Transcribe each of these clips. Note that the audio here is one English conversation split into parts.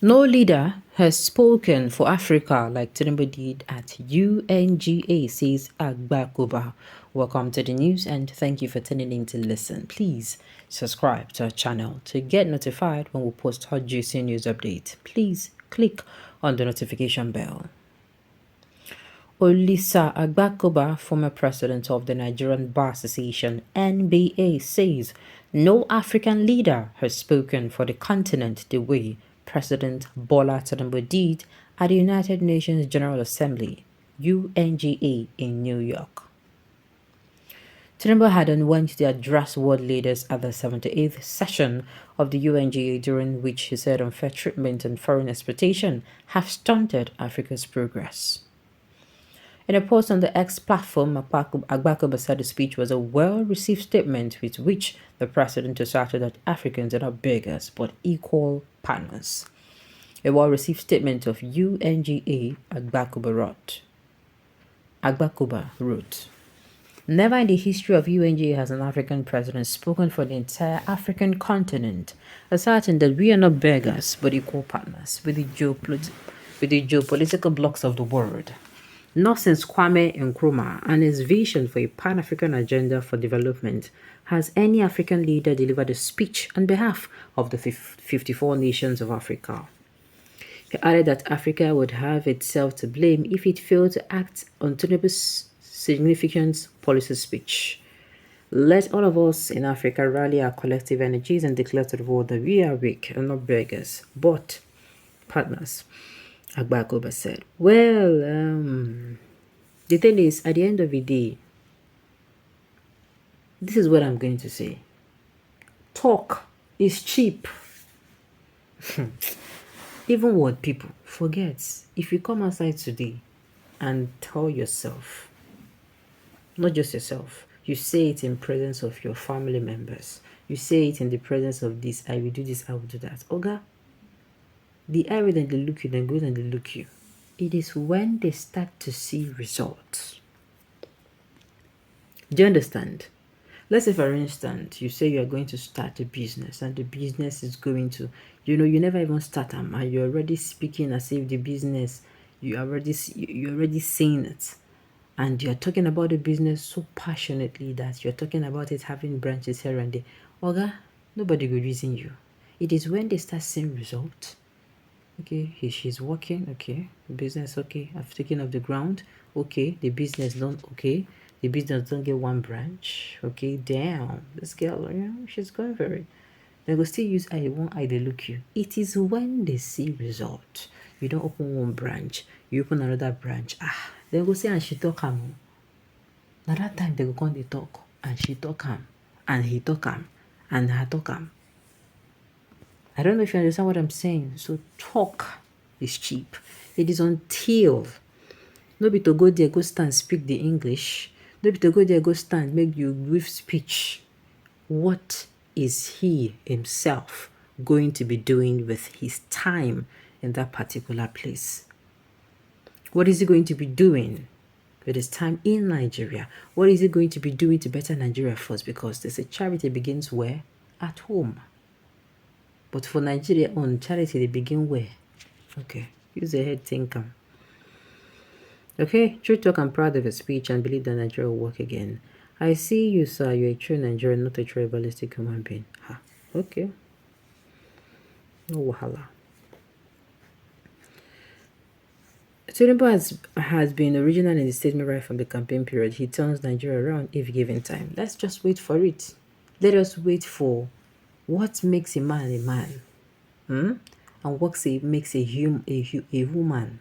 No leader has spoken for Africa like Tinubu did at UNGA, says Agbakoba. Welcome to the news and thank you for tuning in to listen. Please subscribe to our channel to get notified when we post our juicy news update. Please click on the notification bell. Olisa Agbakoba, former president of the Nigerian Bar Association (NBA), says no African leader has spoken for the continent the way President Bola Tinubu did at the United Nations General Assembly (UNGA) in New York. Tinubu had on Wednesday addressed world leaders at the 78th session of the UNGA, during which he said unfair treatment and foreign exploitation have stunted Africa's progress. In a post on the X platform, Agbakoba said the speech was a well-received statement with which the president asserted that Africans are not beggars but equal partners. A well-received statement of UNGA, Agbakoba wrote, "Never in the history of UNGA has an African president spoken for the entire African continent, asserting that we are not beggars but equal partners with the geopolitical blocks of the world. Not since Kwame Nkrumah and his vision for a Pan-African agenda for development has any African leader delivered a speech on behalf of the 54 nations of Africa." He added that Africa would have itself to blame if it failed to act on Tinubu's significant policy speech. "Let all of us in Africa rally our collective energies and declare to the world that we are weak and not beggars, but partners," Agbakoba said. Well, the thing is, at the end of the day, this is what I'm going to say. Talk is cheap. Even what people forget. If you come outside today and tell yourself, not just yourself, you say it in presence of your family members, you say it in the presence of this, I will do this, I will do that. Oga, the eye and they look you, then goes and they look you. It is when they start to see results. Do you understand? Let's say, for instance, you say you're going to start a business and the business is going to, you never even start them and you're already speaking as if the business, you're already saying it. And you're talking about the business so passionately that you're talking about it having branches here and there. Oga, nobody will reason you. It is when they start seeing results. Okay, she's working. Okay, the business. Okay, I've taken off the ground. Okay, the business don't. Okay, the business don't get one branch. Okay, damn, this girl, she's going for it. They will still use one eye, they look you. It is when they see result. You don't open one branch, you open another branch. They go say, and she talk him. Now that time they go come they talk, and she talk him, and he talk him, and her talk him. I don't know if you understand what I'm saying. So talk is cheap. It is until nobody to go there, go stand, speak the English. Nobody to go there, go stand, make you brief speech. What is he himself going to be doing with his time in that particular place? What is he going to be doing with his time in Nigeria? What is he going to be doing to better Nigeria first? Because they say charity begins where? At home. But for Nigeria on charity, they begin where? Okay, use the head thinker. Okay, true talk, I'm proud of your speech and believe that Nigeria will work again. I see you, sir. You're a true Nigerian, not a tribalistic human being. Okay. No wahala. Tinubu has been original in the statement right from the campaign period. He turns Nigeria around if given time. Let's just wait for it. Let us wait for what makes a man a man. And what makes a woman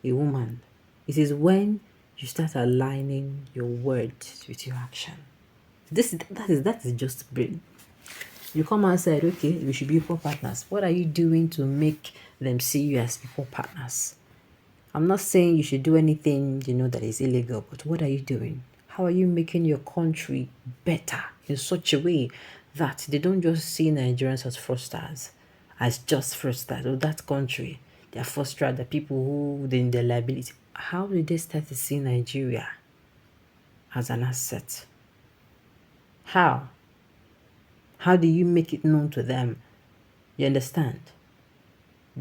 a woman. It is when you start aligning your words with your action. That is just brain. You come outside, okay, we should be equal partners. What are you doing to make them see you as equal partners? I'm not saying you should do anything, that is illegal, but what are you doing? How are you making your country better in such a way that they don't just see Nigerians as fraudsters, as just fraudsters, or that country, they are fraudsters, the people who in their liability. How did they start to see Nigeria as an asset? How? How do you make it known to them? You understand?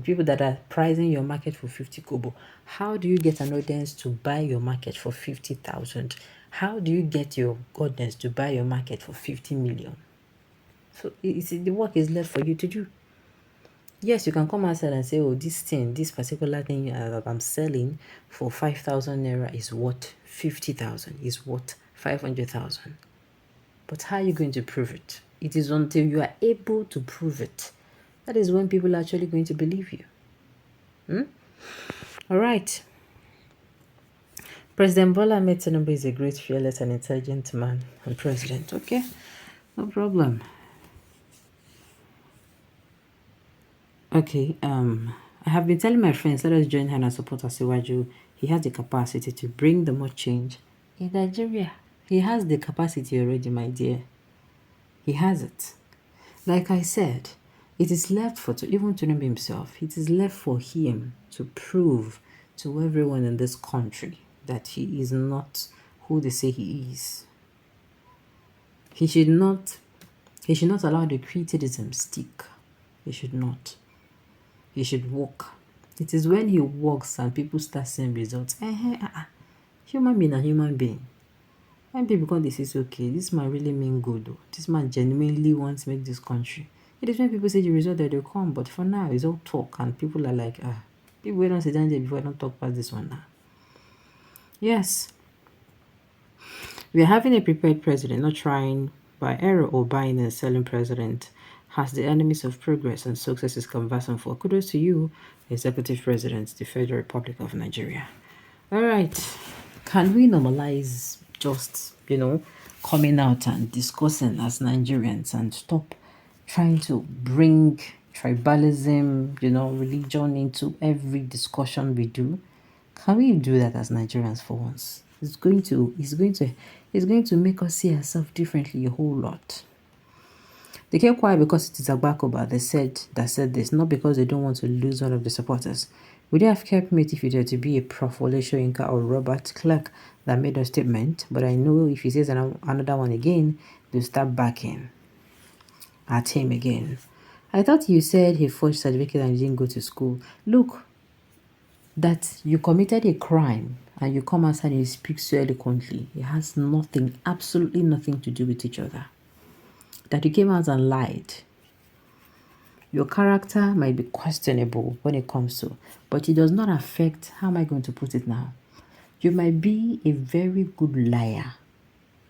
people that are pricing your market for 50 kobo. How do you get an audience to buy your market for 50,000? How do you get your audience to buy your market for 50 million? So the work is left for you to do. Yes, you can come outside and say, oh, this particular thing that I'm selling for 5,000 naira is worth 50,000, is worth 500,000. But how are you going to prove it? It is until you are able to prove it. That is when people are actually going to believe you. All right. President Bola Ahmed Tinubu is a great, fearless, and intelligent man and president. Okay, no problem. Okay. I have been telling my friends, let us join hand and support Asiwaju. He has the capacity to bring the much change in Nigeria. He has the capacity already, my dear. He has it. Like I said, it is left for even Tinubu himself. It is left for him to prove to everyone in this country that he is not who they say he is. He should not allow the criticism stick. He should not. He should walk. It is when he walks and people start seeing results. Human being and human being. When people come, they say, okay, this man really mean good. Though. This man genuinely wants to make this country. It is when people say the result that they come. But for now, it's all talk. And people are like, people don't sit down there before I don't talk about this one now. Yes. We are having a prepared president, not trying by error or buying and selling president has the enemies of progress and success is conversing for. Kudos to you, Executive President, the Federal Republic of Nigeria. All right. Can we normalize just, coming out and discussing as Nigerians and stop trying to bring tribalism, religion into every discussion we do? Can we do that as Nigerians for once? It's going to make us see ourselves differently a whole lot. They kept quiet because it is Agbakoba. They said this, not because they don't want to lose one of the supporters. Would they have kept mate if it were to be a Prof. Oleshoyinka or Robert Clark that made a statement? But I know if he says another one again, they'll start backing at him again. I thought you said he forged certificate and he didn't go to school. Look, that you committed a crime and you come outside and you speak so eloquently. It has nothing, absolutely nothing to do with each other. That you came out and lied. Your character might be questionable when it comes to, but it does not affect, how am I going to put it now? You might be a very good liar,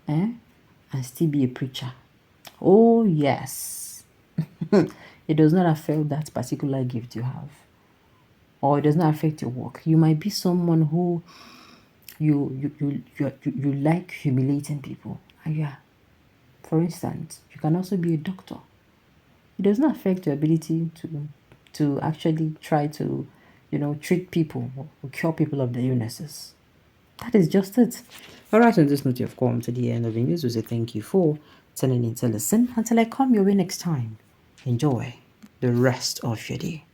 and still be a preacher. Oh, yes. It does not affect that particular gift you have. Or it does not affect your work. You might be someone who you like humiliating people. And yeah, for instance, you can also be a doctor. It does not affect your ability to actually try to, treat people or cure people of their illnesses. That is just it. All right, on this note, you've come to the end of the news. We say thank you for tuning in to listen. Until I come your way next time, enjoy the rest of your day.